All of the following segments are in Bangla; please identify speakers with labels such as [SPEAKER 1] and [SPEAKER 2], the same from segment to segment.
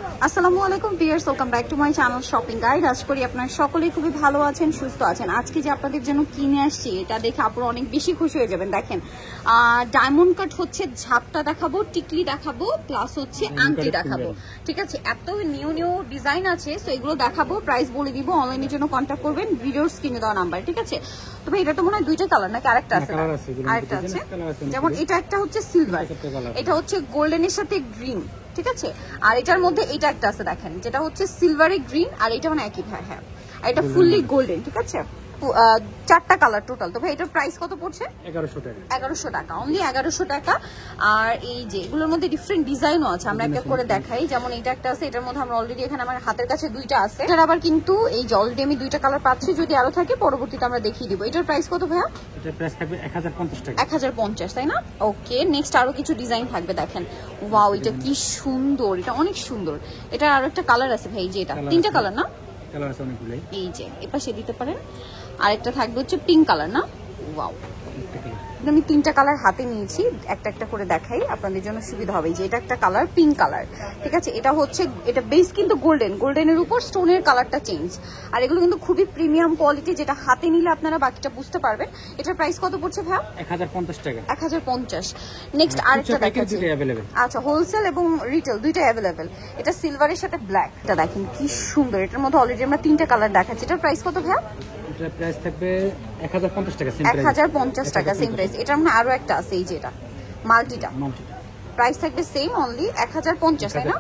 [SPEAKER 1] আসসালামু আলাইকুম viewers, welcome back to my channel shopping guide. আশা করি আপনারা সকলেই খুবই ভালো আছেন, সুস্থ আছেন। আজকে যে আপনাদের জন্য কিনে আসছি এটা দেখে আপনারা অনেক বেশি খুশি হয়ে যাবেন। দেখেন ডায়মন্ড কাট হচ্ছে, ঝাপটা দেখাবো, টিকলি দেখাবো, প্লাস হচ্ছে আংটি দেখাবো। ঠিক আছে, এত নিউ নিউ ডিজাইন আছে, তো এগুলো দেখাবো, প্রাইস বলে দিব। অনলাইনের জন্য কন্ট্যাক্ট করবেন ভিডিওর স্ক্রিনে দেওয়া নাম্বার। ঠিক আছে, তবে এটা তো মনে হয় দুইটা কালার নাকি আরেকটা আছে? আরেকটা আছে, যেমন এটা একটা হচ্ছে সিলভার, এটা হচ্ছে গোল্ডেনের সাথে গ্রিন। ঠিক আছে, আর এটার মধ্যে এটা একটা আছে দেখেন, যেটা হচ্ছে সিলভারে গ্রিন, আর এটা মানে একই। হ্যাঁ হ্যাঁ, এটা ফুললি গোল্ডেন। ঠিক আছে, চারটা কালার টোটাল। তবে এটার প্রাইস কত পড়ছে? 1100 টাকা, অনলি 1100 টাকা। আর এই যে এগুলোর মধ্যে ডিফারেন্ট ডিজাইনও আছে, আমরা একটা করে দেখাই। যেমন এটা একটা আছে, এটার মধ্যে আমরা অলরেডি এখানে আমার হাতের কাছে দুইটা আছে। এটার আবার কিন্তু এই যে অলরেডি আমি দুইটা কালার পাচ্ছি, যদি আরো থাকে পরবর্তীতে আমরা দেখিয়ে দিব। এটার প্রাইস কত ভাইয়া?
[SPEAKER 2] এটার প্রাইস থাকবে 1050 টাকা।
[SPEAKER 1] 1050, তাই না? ওকে, নেক্সট আরো কিছু ডিজাইন থাকবে। দেখেন, ওয়াও, এটা কি সুন্দর, এটা অনেক সুন্দর। এটা আরো একটা কালার আছে ভাই, যে এটা তিনটা কালার না?
[SPEAKER 2] কালার আছে অনেকগুলাই।
[SPEAKER 1] এই যে এপাশে দিতে পারেন। আরেকটা থাকবে হচ্ছে পিঙ্ক কালার, না? ওয়াও, আমি তিনটা কালার হাতে নিয়েছি, একটা একটা করে দেখাই আপনাদের জন্য সুবিধা হবে। যে এটা একটা কালার, পিঙ্ক কালার। ঠিক আছে, এটা হচ্ছে, এটা বেস কিন্তু গোল্ডেন, গোল্ডেনের উপর স্টোনের কালারটা চেঞ্জ। আর এগুলো কিন্তু খুবই প্রিমিয়াম কোয়ালিটি, যেটা হাতে নিলে আপনারা বাকিটা বুঝতে পারবেন। এটার প্রাইস কত পড়ছে ভাই?
[SPEAKER 2] 1050 টাকা।
[SPEAKER 1] 1050। নেক্সট আরেকটা দেখাচ্ছি। আচ্ছা, হোলসেল এবং রিটেল দুইটাই অ্যাভেলেবেল। এটা সিলভারের সাথে ব্ল্যাক। এটা দেখেন কি সুন্দর, এটার মধ্যে অলরেডি আমরা তিনটা কালার দেখাচ্ছি। এটার প্রাইস কত ভাই?
[SPEAKER 2] এটার প্রাইস থাকবে 1050 টাকা।
[SPEAKER 1] 1050 টাকা, সেম প্রাইস। এটার মধ্যে আরো একটা আছে, এই যে এটা মাল্টিটা, প্রাইস থাকবে সেম, অনলি 1050, তাই না?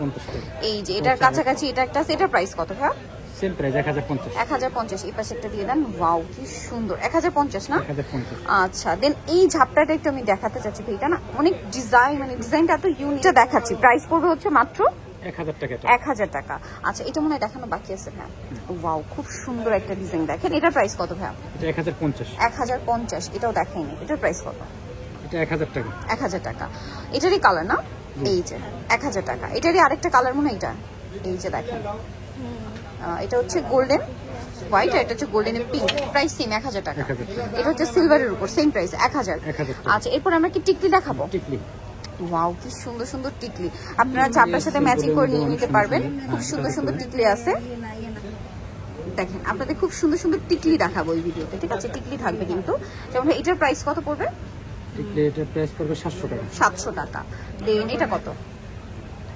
[SPEAKER 1] এই যে এটার কাছাকাছি এটা একটা আছে, এটার প্রাইস কত ভাই?
[SPEAKER 2] Same price 1050।
[SPEAKER 1] 1050। এই পাশে একটা দিয়ে দেন। ওয়াও, কি সুন্দর, 1050 না?
[SPEAKER 2] 1050।
[SPEAKER 1] আচ্ছা, দেন এই ঝাপটাটা একটু আমি দেখাতে চাচ্ছি ভাই, এটা না অনেক ডিজাইন, মানে ডিজাইনটা এত ইউনিক। এটা দেখাচ্ছি, প্রাইস পড়বে হচ্ছে মাত্র
[SPEAKER 2] 1000 টাকা।
[SPEAKER 1] 1000 টাকা। আচ্ছা, এটা মনে হয় দেখানো বাকি আছে। হ্যাঁ, ওয়াও, খুব সুন্দর একটা ডিজাইন। দেখেন, এটার প্রাইস কত ভাই?
[SPEAKER 2] এটা 1050।
[SPEAKER 1] 1050, এটাও দেখাইনি। এটার প্রাইস কত?
[SPEAKER 2] এটা 1000 টাকা।
[SPEAKER 1] 1000 টাকা। এটারই কালার না? এই যে 1000 টাকা। এটারই আরেকটা কালার মনে হয় এটা। এই যে দেখেন, এটা হচ্ছে গোল্ডেন হোয়াইট, আর এটা হচ্ছে গোল্ডেন পিঙ্ক। প্রাইস সেম, 1000 টাকা। এটা হচ্ছে সিলভারের উপর, সেম প্রাইস 1000। আচ্ছা, এরপর আমরা কি টিকলি দেখাবো?
[SPEAKER 2] টিকলি,
[SPEAKER 1] ওয়াও, কি সুন্দর সুন্দর টিকলি। আপনারা চাপটার সাথে ম্যাচিং করে নিয়ে নিতে পারবেন। খুব সুন্দর সুন্দর টিকলি আছে। দেখেন, আপনাদের খুব সুন্দর সুন্দর টিকলি দেখাবো এই ভিডিওতে। ঠিক আছে, টিকলি থাকবে কিন্তু। যেমন এটার প্রাইস কত পড়বে?
[SPEAKER 2] টিকলি এটার প্রাইস পড়বে 700 টাকা।
[SPEAKER 1] 700 টাকা। দেন এটা কত?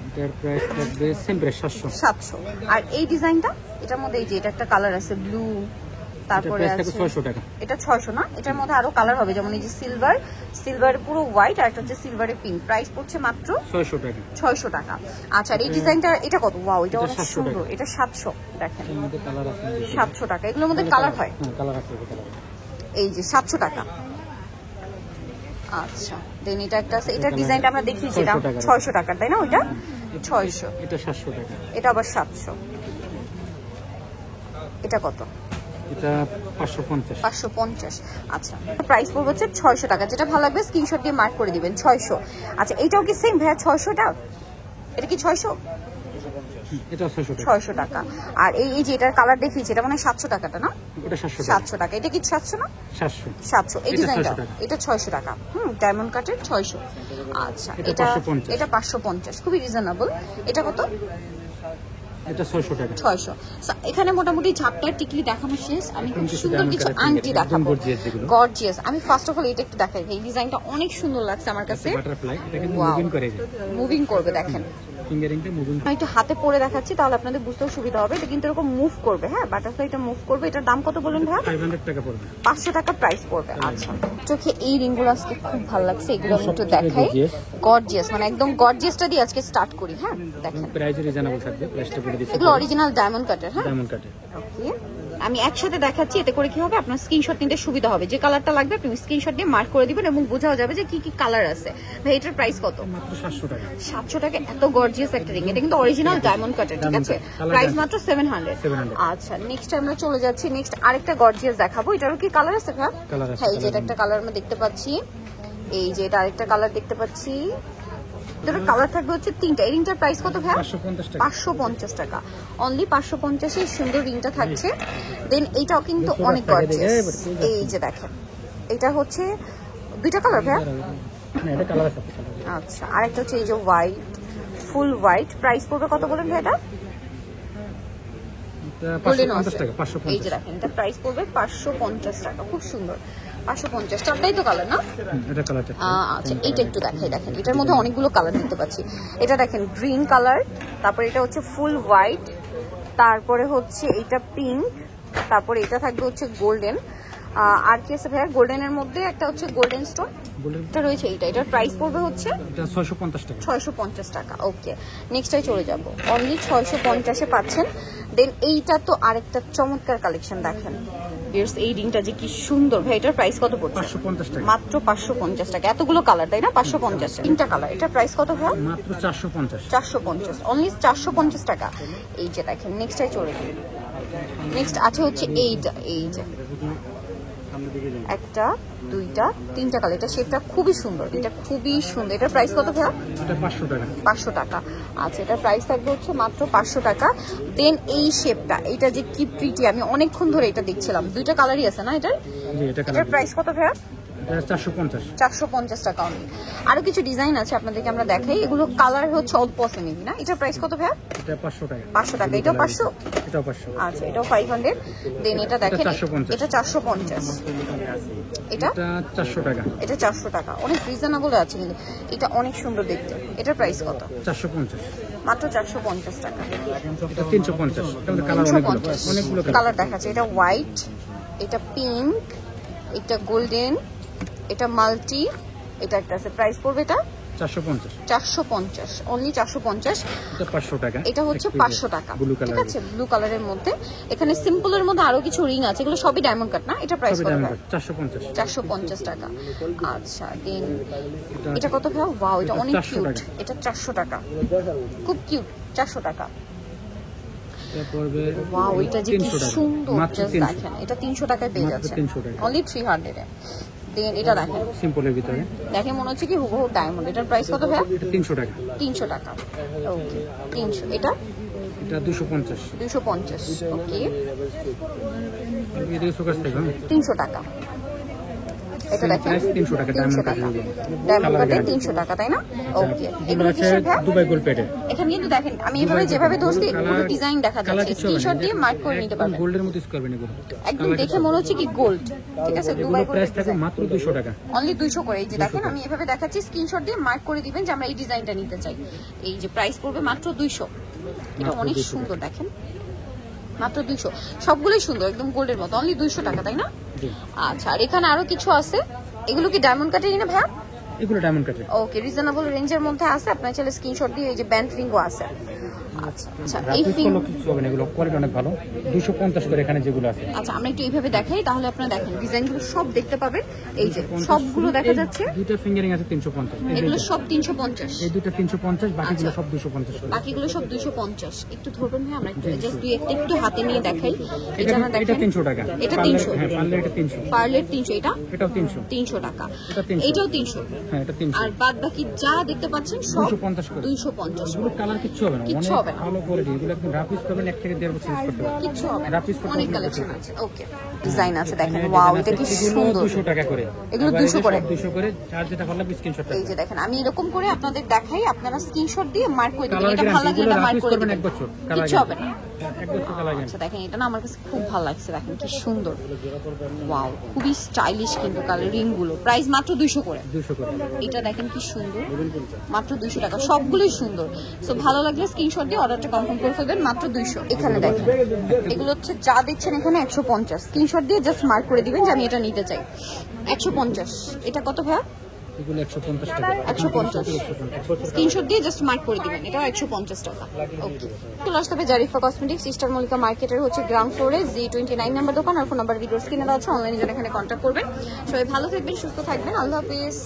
[SPEAKER 2] এটার প্রাইস থাকবে সেম প্রাইস
[SPEAKER 1] 700। আর এই ডিজাইনটা, এটার মধ্যে এই যে এটা একটা কালার আছে ব্লু, তারপরে আছে
[SPEAKER 2] 600 টাকা।
[SPEAKER 1] এটা 600 না? এটার মধ্যে আরো কালার হবে, যেমন এই যে সিলভার, সিলভার পুরো হোয়াইট, আর একটা হচ্ছে সিলভারে পিঙ্ক। প্রাইস পড়ছে মাত্র
[SPEAKER 2] 600 টাকা।
[SPEAKER 1] 600 টাকা। আচ্ছা, আর এই ডিজাইনটা এটা কত? ওয়াও, এটা অনেক সুন্দর। এটা 700। দেখেন,
[SPEAKER 2] এর মধ্যে কালার আছে
[SPEAKER 1] 700 টাকা। এগুলোর মধ্যে কালার হয়?
[SPEAKER 2] হ্যাঁ, কালার আছে, কালার।
[SPEAKER 1] এই যে 700 টাকা। আচ্ছা, দেন এটা একটা আছে, এটার ডিজাইনটা আমরা দেখিয়েছিলাম 600 টাকা, তাই না? ওইটা 600।
[SPEAKER 2] এটা 700 টাকা।
[SPEAKER 1] এটা আবার 700। এটা কত?
[SPEAKER 2] এটা 550।
[SPEAKER 1] 550। আচ্ছা, প্রাইস পড়বে হচ্ছে 600 টাকা। যেটা ভালো লাগবে স্ক্রিনশট দিয়ে মার্ক করে দিবেন, 600। আচ্ছা, এইটাও কি সেম ভাইয়া 600 টাকা? এটা কি 600?
[SPEAKER 2] এটা 600 টাকা।
[SPEAKER 1] 600 টাকা। আর এই যে এটার কালার দেখিয়েছি, এটা মানে 700 টাকাটা না?
[SPEAKER 2] এটা 700 টাকা।
[SPEAKER 1] 700 টাকা। এটা কি 700 না? 700। এই ডিজাইনটা এটা 600 টাকা। ডায়মন্ড কাটের 600। আচ্ছা, এটা 550, খুবই রিজনেবল। এটা কত?
[SPEAKER 2] এটা 600 টাকা।
[SPEAKER 1] 600। এখানে মোটামুটি ঝাপটার টিকলি দেখানো শেষ। আমি খুব সুন্দর কিছু আংটি দেখাবো, গর্জিয়াস। আমি ফার্স্ট অফ অল এটা একটু দেখাই, এই ডিজাইনটা অনেক সুন্দর লাগছে আমার কাছে।
[SPEAKER 2] বাটারফ্লাই, এটা কিন্তু মুভিং করে যায়,
[SPEAKER 1] মুভিং করবে। দেখেন,
[SPEAKER 2] ফিঙ্গারিংটা মুভিং।
[SPEAKER 1] আমি একটু হাতে পরে দেখাচ্ছি, তাহলে আপনাদের বুঝতেও সুবিধা হবে। এটা কিন্তু এরকম মুভ করবে। হ্যাঁ, বাটারফ্লাইটা মুভ করবে। এটার দাম কত বলেন ভাই?
[SPEAKER 2] 500 টাকা পড়বে।
[SPEAKER 1] 500 টাকা প্রাইস পড়বে। আচ্ছা, চোখে এই রিংগুলো আজকে খুব ভালো লাগছে, এগুলো আমি একটু দেখাই। গর্জিয়াস, মানে একদম গর্জিয়াসটা দিয়ে আজকে স্টার্ট করি। হ্যাঁ, দেখেন,
[SPEAKER 2] প্রাইস রিজনেবল থাকবে, প্রাইসটা বলে দিচ্ছি।
[SPEAKER 1] এগুলো অরিজিনাল ডায়মন্ড কাটের। হ্যাঁ,
[SPEAKER 2] ডায়মন্ড কাটের।
[SPEAKER 1] ওকে, আমি একসাথে দেখাচ্ছি, এতে করে কি হবে, আপনার স্ক্রিনশট নিতে সুবিধা হবে। যে কালারটা লাগবে আপনি স্ক্রিনশট দিয়ে মার্ক করে দিবেন, এবং বোঝাও যাবে যে কি কি কালার আছে। ভাই, এটার প্রাইস কত?
[SPEAKER 2] মাত্র 700 টাকা।
[SPEAKER 1] 700 টাকা। এত গর্জিয়াস একটা রিং, এটা কিন্তু অরিজিনাল ডায়মন্ড কাটের। ঠিক আছে, প্রাইস মাত্র 700। আচ্ছা, নেক্সট আমরা চলে যাচ্ছি। নেক্সট আরেকটা গর্জিয়াস দেখাবো। এটারও কি কালার আছে ভাই? হ্যাঁ, এই যে এটা একটা কালার আমরা দেখতে পাচ্ছি। এই যে এটা আরেকটা কালার দেখতে পাচ্ছি। এটার কালার থাকবে হচ্ছে তিনটা। এই রিংটার প্রাইস কত ভাই? 550 টাকা। অনলি 550 এর সুন্দর রিংটা থাকছে। দেন এইটাও কিন্তু অনেক গর্জিয়াস। এই যে দেখেন, এটা হচ্ছে দুইটা কালার ভাই?
[SPEAKER 2] না, এটা কালার আছে।
[SPEAKER 1] আচ্ছা, আরেকটা হচ্ছে এই যে হোয়াইট ফুল হোয়াইট, প্রাইস পড়বে কত বলেন ভাই এটা? গোল্ডেন আছে,
[SPEAKER 2] 550 টাকা, 550।
[SPEAKER 1] এই যে দেখেন এটা প্রাইস পড়বে 550 টাকা, খুব সুন্দর 550। চারটাই তো কালার না?
[SPEAKER 2] এটা কালারটা
[SPEAKER 1] আচ্ছা এটা একটু দেখাই, দেখেন এটার মধ্যে অনেকগুলো কালার দেখতে পাচ্ছি। এটা দেখেন গ্রিন কালার, তারপরে এটা হচ্ছে ফুল হোয়াইট, তারপরে হচ্ছে এটা পিঙ্ক, তারপরে এটা থাকবে হচ্ছে গোল্ডেন। আর কি আছে ভাইয়া গোল্ডেনের মধ্যে? একটা হচ্ছে গোল্ডেন স্টোন, এটা রয়েছে। এটার প্রাইস পড়বে হচ্ছে
[SPEAKER 2] এটা 650 টাকা।
[SPEAKER 1] 650 টাকা। ওকে, নেক্সটটাই চলে যাব। অনলি 650-এ পাচ্ছেন। দেন এইটা তো আরেকটা চমৎকার কালেকশন, দেখেন ভিউয়ার্স এই রিংটা যে কি সুন্দর ভাই। এটার প্রাইস কত পড়ছে?
[SPEAKER 2] 550 টাকা,
[SPEAKER 1] মাত্র 550 টাকা। এতগুলো কালার তাই না? 550, তিনটা কালার। এটার প্রাইস কত ভাই?
[SPEAKER 2] মাত্র 450।
[SPEAKER 1] 450, অনলি 450 টাকা। এই যে দেখেন নেক্সটটাই চলে যাবে। নেক্সট আছে হচ্ছে এইটা, এই যে একটা, দুইটা, তিনটা কালার। এটা শেপটা খুবই সুন্দর, এটা খুবই সুন্দর। এটার প্রাইস কত ভাইয়া?
[SPEAKER 2] এটা 500 টাকা।
[SPEAKER 1] 500 টাকা। আচ্ছা এটার প্রাইস থাকবে হচ্ছে মাত্র 500 টাকা। দেন এই শেপটা, এটা যে কি প্রিটি, আমি অনেকক্ষণ ধরে এটা দেখছিলাম। দুইটা কালারই আছে না এটার?
[SPEAKER 2] জি এটা
[SPEAKER 1] এটার
[SPEAKER 2] কালার।
[SPEAKER 1] প্রাইস কত ভাইয়া?
[SPEAKER 2] এটা 450।
[SPEAKER 1] 450 টাকা অনলি। আরো কিছু ডিজাইন আছে আপনাদেরকে আমরা দেখাই, এগুলো কালার হচ্ছে অল্প আছে মেবি না? এটার প্রাইস কত ভাইয়া?
[SPEAKER 2] এটা 500 টাকা।
[SPEAKER 1] 500 টাকা। এটাও 500?
[SPEAKER 2] এটাও 500।
[SPEAKER 1] আচ্ছা এটাও 500। দেন এটা দেখেন,
[SPEAKER 2] 450।
[SPEAKER 1] এটা 450। এটা
[SPEAKER 2] 400 টাকা।
[SPEAKER 1] এটা 400 টাকা, অনেক রিজনেবল আছে কিন্তু। এটা অনেক সুন্দর দেখতে। এটার প্রাইস কত?
[SPEAKER 2] 450।
[SPEAKER 1] মাত্র 450 টাকা।
[SPEAKER 2] এটা 350। এটা কালার অনেকগুলো
[SPEAKER 1] কালার দেখাচ্ছে। এটা হোয়াইট, এটা পিঙ্ক, এটা গোল্ডেন, এটা মাল্টি, এটা একটা আছে। প্রাইস পড়বে এটা
[SPEAKER 2] 450।
[SPEAKER 1] 450, অনলি 450।
[SPEAKER 2] এটা 500 টাকা।
[SPEAKER 1] এটা হচ্ছে 500 টাকা,
[SPEAKER 2] ব্লু
[SPEAKER 1] ঠিক
[SPEAKER 2] কালার।
[SPEAKER 1] আছে? ব্লু কালারের মধ্যে এখানে সিম্পলের মধ্যে আরো কিছু রিং আছে, এগুলো সবই ডায়মন্ড কাট না? এটা প্রাইস কত?
[SPEAKER 2] 450।
[SPEAKER 1] 450 টাকা। আচ্ছা দেন এটা কত ভাই? ওয়াও এটা অনেক
[SPEAKER 2] 400
[SPEAKER 1] কিউট।
[SPEAKER 2] টাকা।
[SPEAKER 1] এটা 400 টাকা, খুব কিউট। 400 টাকা।
[SPEAKER 2] এটা পড়বে
[SPEAKER 1] ওয়াও এটা যে কি
[SPEAKER 2] 300 টাকা।
[SPEAKER 1] সুন্দর,
[SPEAKER 2] মাত্র
[SPEAKER 1] জাস্ট
[SPEAKER 2] 300।
[SPEAKER 1] দেখেন এটা 300 টাকায় পেয়ে
[SPEAKER 2] মাত্র
[SPEAKER 1] যাচ্ছে,
[SPEAKER 2] 300 টাকা।
[SPEAKER 1] অনলি 300 এ। দেন এটা দেখেন,
[SPEAKER 2] সিম্পলের ভিতরে
[SPEAKER 1] দেখে মনে হচ্ছে কি হুবহু ডায়মন্ড। এটার প্রাইস কত ভাই?
[SPEAKER 2] এটা 300 টাকা।
[SPEAKER 1] 300 টাকা। ওকে 300। এটা
[SPEAKER 2] এটা 250।
[SPEAKER 1] 250। ওকে
[SPEAKER 2] এদিকে সুকাস থেকে
[SPEAKER 1] 300 টাকা। এটা দেখেন
[SPEAKER 2] 300 টাকা
[SPEAKER 1] 300 টাকা। ডায়মন্ড কাটে 300 টাকা, তাই না? ওকে এগুলো
[SPEAKER 2] আছে
[SPEAKER 1] কিসের ভাই?
[SPEAKER 2] দুবাই গোল্ড প্যাডে।
[SPEAKER 1] এখানে কিন্তু দেখেন আমি এভাবে যেভাবে ধরছি পুরো ডিজাইন দেখা যাচ্ছে, স্ক্রিনশট দিয়ে মার্ক করে নিতে পারবেন।
[SPEAKER 2] গোল্ডের মতো ইউজ করবেন এগুলো।
[SPEAKER 1] একদম দেখে মনে হচ্ছে কি গোল্ড, ঠিক আছে? দুবাই
[SPEAKER 2] এগুলো প্রাইস
[SPEAKER 1] গোল্ড
[SPEAKER 2] থাকে মাত্র 200 টাকা।
[SPEAKER 1] অনলি 200 করে। এই যে দেখেন আমি এভাবে দেখাচ্ছি, স্ক্রিনশট দিয়ে মার্ক করে দিবেন যে আমরা এই ডিজাইনটা নিতে চাই। এই যে প্রাইস পড়বে মাত্র 200। এটা অনেক সুন্দর, দেখেন মাত্র 200। সবগুলোই সুন্দর, একদম গোল্ডের মতো, অনলি 200 টাকা, তাই না?
[SPEAKER 2] জি।
[SPEAKER 1] আচ্ছা আর এখানে আরো কিছু আছে, এগুলো কি ডায়মন্ড কাটেরই না ভাইয়া?
[SPEAKER 2] এগুলো ডায়মন্ড কাটে।
[SPEAKER 1] ওকে রিজনেবল রেঞ্জের মধ্যে আছে, আপনার চাইলে স্ক্রিনশট দিয়ে এই যে ব্যান্ড রিংও আছে। আচ্ছা আচ্ছা এই
[SPEAKER 2] রাফিস কলর কিছু হবে না, এগুলো কোয়ালিটি অনেক ভালো। 250 করে এখানে যেগুলো আছে।
[SPEAKER 1] আচ্ছা আমরা একটু এইভাবে দেখাই, তাহলে আপনারা দেখেন ডিজাইনগুলো সব দেখতে পাবেন। এই যে সবগুলো দেখা যাচ্ছে,
[SPEAKER 2] দুইটা ফিঙ্গারিং আছে 350।
[SPEAKER 1] এগুলো সব 350।
[SPEAKER 2] এই দুটো 350, বাকিগুলো সব 250 করে।
[SPEAKER 1] বাকিগুলো সব 250। একটু ধরবেন ভাই, আমরা একটু জাস্ট দুই একটা একটু হাতে নিয়ে দেখাই।
[SPEAKER 2] এটা
[SPEAKER 1] না
[SPEAKER 2] এটা 300 টাকা।
[SPEAKER 1] এটা 300।
[SPEAKER 2] হ্যাঁ পারলে এটা 300।
[SPEAKER 1] পার্লের 300। এটা
[SPEAKER 2] এটাও 300।
[SPEAKER 1] 300 টাকা।
[SPEAKER 2] এটা 300।
[SPEAKER 1] এটাও 300।
[SPEAKER 2] হ্যাঁ এটা 300।
[SPEAKER 1] আর বাদ বাকি যা দেখতে পাচ্ছেন সব
[SPEAKER 2] 250 করে।
[SPEAKER 1] 250
[SPEAKER 2] এগুলো কালার কিচ্ছু হবে না,
[SPEAKER 1] কিচ্ছু হবে না।
[SPEAKER 2] ভালো কোয়ালিটি। এগুলো একদম রাফিস করবেন, 1 থেকে 1.5 বছর ইউজ করতে পারবেন।
[SPEAKER 1] কিচ্ছু হবে না,
[SPEAKER 2] রাফিস করতে
[SPEAKER 1] অনেক
[SPEAKER 2] অনেক
[SPEAKER 1] কালেকশন
[SPEAKER 2] কিছু।
[SPEAKER 1] আছে। ওকে ডিজাইন আছে দেখেন, ওয়াও এটা কি সুন্দর।
[SPEAKER 2] 200 টাকা করে।
[SPEAKER 1] এগুলো 200 করে।
[SPEAKER 2] 200 করে। আর যেটা ভালো লাগবে স্ক্রিনশট
[SPEAKER 1] এই যে দেখেন আমি এরকম করে আপনাদের দেখাই, আপনারা স্ক্রিনশট দিয়ে মার্ক করে দিবেন।
[SPEAKER 2] কালার
[SPEAKER 1] এটা ভালো লাগলে
[SPEAKER 2] গ্যারান্টি।
[SPEAKER 1] এটা মার্ক
[SPEAKER 2] রাফিস
[SPEAKER 1] করে
[SPEAKER 2] করবেন
[SPEAKER 1] দিবেন,
[SPEAKER 2] 1 বছর।
[SPEAKER 1] কিচ্ছু হবে না।
[SPEAKER 2] 1 বছর কালার গ্যারান্টি।
[SPEAKER 1] আচ্ছা দেখেন এটা না আমার কাছে খুব ভালো লাগছে, দেখেন কি সুন্দর। ওয়াও খুবই স্টাইলিশ কিন্তু কালারিং গুলো। প্রাইস মাত্র 200 করে।
[SPEAKER 2] 200 করে।
[SPEAKER 1] এটা দেখেন কি সুন্দর, মাত্র 200 টাকা। সবগুলোই সুন্দর। সো ভালো লাগলে স্ক্রিনশট দিয়ে অর্ডারটা কনফার্ম করে ফেলবেন, মাত্র 200। এখানে দেখেন এগুলো হচ্ছে যা দেখছেন এখানে 150। স্ক্রিনশট দিয়ে জাস্ট মার্ক করে দিবেন যে আমি এটা নিতে চাই। 150। এটা কত ভাইয়া?
[SPEAKER 2] এগুলো 150 টাকা।
[SPEAKER 1] 150। স্ক্রিনশট দিয়ে জাস্ট মার্ক করে দিবেন, এটাও 150 টাকা। ওকে চলে আসতে হবে জারিফা কসমেটিক্স, সিস্টার মল্লিকা মার্কেটের হচ্ছে গ্রাউন্ড ফ্লোরে G29 নাম্বার দোকান। আর ফোন নাম্বার ভিডিওর স্ক্রিনে দেওয়া আছে, অনলাইনে জন্য এখানে কন্ট্যাক্ট করবেন। সবাই ভালো থাকবেন, সুস্থ থাকবেন, আল্লাহ হাফেজ।